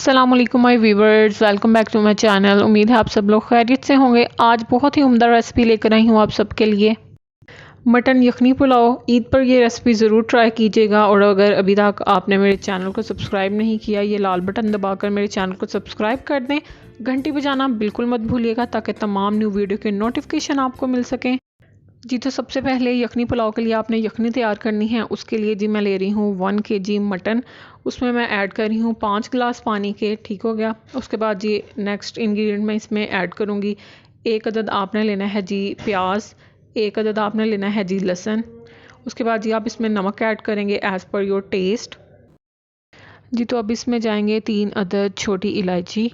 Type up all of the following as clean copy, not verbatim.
अस्सलाम वालेकुम my viewers, welcome back to my channel. उम्मीद है आप सब लोग खैरियत से होंगे। आज बहुत ही उम्दा रेसिपी लेकर आई हूँ आप सबके लिए, मटन यखनी पुलाव। ईद पर ये रेसिपी ज़रूर ट्राई कीजिएगा। और अगर अभी तक आपने मेरे चैनल को सब्सक्राइब नहीं किया, ये लाल बटन दबाकर मेरे चैनल को सब्सक्राइब कर दें। घंटी बजाना बिल्कुल मत भूलिएगा ताकि तमाम न्यू वीडियो के नोटिफिकेशन आपको मिल सकें। जी तो सबसे पहले यखनी पुलाव के लिए आपने यखनी तैयार करनी है। उसके लिए जी मैं ले रही हूँ 1 kg मटन। उसमें मैं ऐड कर रही हूँ 5 गिलास पानी के। ठीक हो गया। उसके बाद जी नेक्स्ट इंग्रेडिएंट मैं इसमें ऐड करूँगी। 1 अदद आपने लेना है जी प्याज, 1 अदद आपने लेना है जी लहसुन। उसके बाद जी आप इसमें नमक ऐड करेंगे एज़ पर योर टेस्ट। जी तो अब इसमें जाएंगे 3 अदद छोटी इलायची,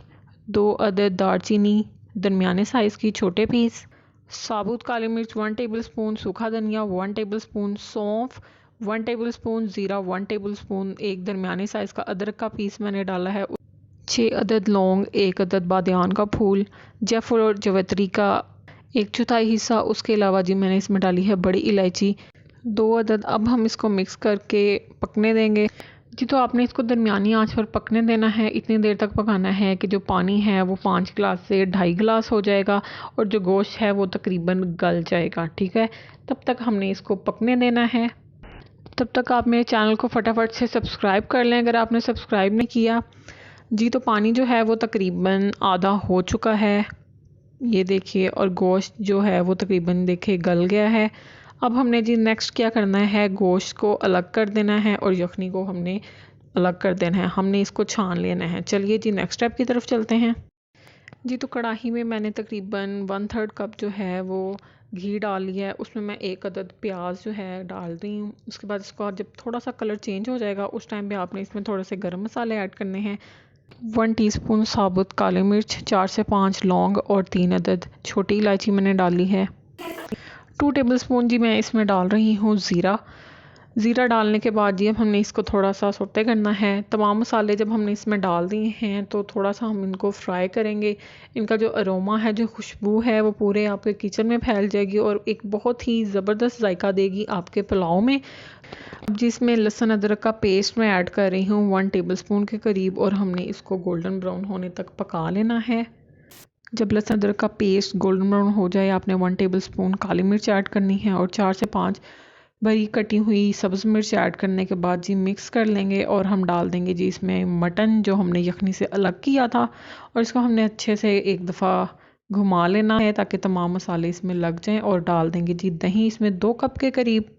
2 अदद दालचीनी दरमियाने साइज़ की छोटे पीस, साबुत काली मिर्च 1 टेबलस्पून, सूखा धनिया 1 टेबलस्पून, सौंफ 1 टेबलस्पून, ज़ीरा 1 टेबलस्पून, एक दरमियाने साइज़ का अदरक का पीस मैंने डाला है, 6 अदद लौंग, 1 अदद बादियान का फूल, जायफल और जवित्री का 1/4 हिस्सा। उसके अलावा जी मैंने इसमें डाली है बड़ी इलायची 2 अदद। अब हम इसको मिक्स करके पकने देंगे। जी तो आपने इसको दरमियानी आंच पर पकने देना है। इतनी देर तक पकाना है कि जो पानी है वो 5 गिलास से 2.5 गिलास हो जाएगा और जो गोश्त है वो तकरीबन गल जाएगा। ठीक है, तब तक हमने इसको पकने देना है। तब तक आप मेरे चैनल को फटाफट से सब्सक्राइब कर लें अगर आपने सब्सक्राइब नहीं किया। जी तो पानी जो है वो तकरीबन आधा हो चुका है, ये देखिए, और गोश्त जो है वो तकरीबन देखिए गल गया है। अब हमने जी नेक्स्ट क्या करना है, गोश्त को अलग कर देना है और यखनी को हमने अलग कर देना है। हमने इसको छान लेना है। चलिए जी नेक्स्ट स्टेप की तरफ चलते हैं। जी तो कढ़ाई में मैंने तकरीबन 1/3 कप जो है वो घी डाल लिया है। उसमें मैं 1 अदद प्याज जो है डाल रही हूँ। उसके बाद इसको जब थोड़ा सा कलर चेंज हो जाएगा उस टाइम पे आपने इसमें थोड़े से गर्म मसाले ऐड करने हैं। 1 टीस्पून साबुत काली मिर्च, 4 से 5 लौंग और 3 अदद छोटी इलायची मैंने डाली है। 2 टेबलस्पून जी मैं इसमें डाल रही हूँ ज़ीरा डालने के बाद जी अब हमने इसको थोड़ा सा सौते करना है। तमाम मसाले जब हमने इसमें डाल दिए हैं तो थोड़ा सा हम इनको फ्राई करेंगे। इनका जो अरोमा है, जो खुशबू है, वो पूरे आपके किचन में फैल जाएगी और एक बहुत ही ज़बरदस्त जायका देगी आपके पुलाव में। जिसमें लहसुन अदरक का पेस्ट मैं ऐड कर रही हूँ 1 टेबलस्पून के करीब, और हमने इसको गोल्डन ब्राउन होने तक पका लेना है। जब लहसुन अदरक का पेस्ट गोल्डन ब्राउन हो जाए आपने 1 टेबलस्पून काली मिर्च ऐड करनी है और 4 से 5 बारीक कटी हुई सब्ज़ मिर्च ऐड करने के बाद जी मिक्स कर लेंगे और हम डाल देंगे जी इसमें मटन जो हमने यखनी से अलग किया था, और इसको हमने अच्छे से एक दफ़ा घुमा लेना है ताकि तमाम मसाले इसमें लग जाएं। और डाल देंगे जी दही, इसमें 2 कप के करीब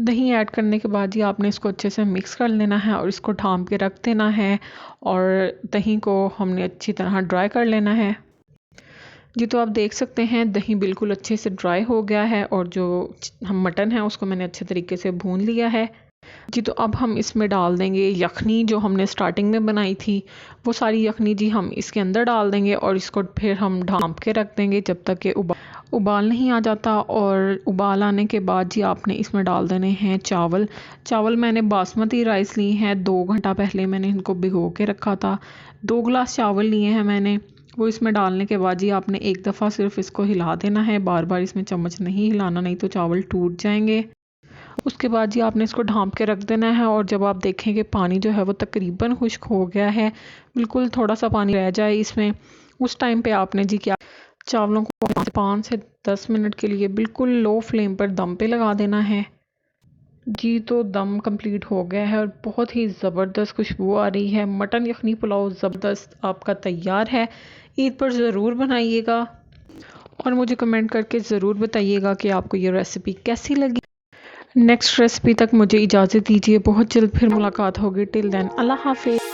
दही ऐड करने के बाद जी आपने इसको अच्छे से मिक्स कर लेना है और इसको ढाँप के रख देना है। और दही को हमने अच्छी तरह ड्राई कर लेना है। जी तो आप देख सकते हैं दही बिल्कुल अच्छे से ड्राई हो गया है और जो हम मटन है उसको मैंने अच्छे तरीके से भून लिया है। जी तो अब हम इसमें डाल देंगे यखनी जो हमने स्टार्टिंग में बनाई थी। वो सारी यखनी जी हम इसके अंदर डाल देंगे और इसको फिर हम ढाँप के रख देंगे जब तक कि उबाल नहीं आ जाता। और उबाल आने के बाद जी आपने इसमें डाल देने हैं चावल मैंने बासमती राइस ली हैं। 2 घंटा पहले मैंने इनको भिगो के रखा था। 2 गिलास चावल लिए हैं मैंने। वो इसमें डालने के बाद जी आपने एक दफ़ा सिर्फ इसको हिला देना है, बार बार इसमें चम्मच नहीं हिलाना, नहीं तो चावल टूट जाएंगे। उसके बाद जी आपने इसको ढाँप के रख देना है और जब आप देखें कि पानी जो है वो तकरीबन खुश्क हो गया है, बिल्कुल थोड़ा सा पानी रह जाए इसमें, उस टाइम पे आपने जी क्या चावलों को 5 से 10 मिनट के लिए बिल्कुल लो फ्लेम पर दम पे लगा देना है। जी तो दम कंप्लीट हो गया है और बहुत ही ज़बरदस्त खुशबू आ रही है। मटन यखनी पुलाव ज़बरदस्त आपका तैयार है। ईद पर ज़रूर बनाइएगा और मुझे कमेंट करके ज़रूर बताइएगा कि आपको ये रेसिपी कैसी लगी। नेक्स्ट रेसिपी तक मुझे इजाज़त दीजिए। बहुत जल्द फिर मुलाकात होगी। टिल देन अल्लाह हाफिज़।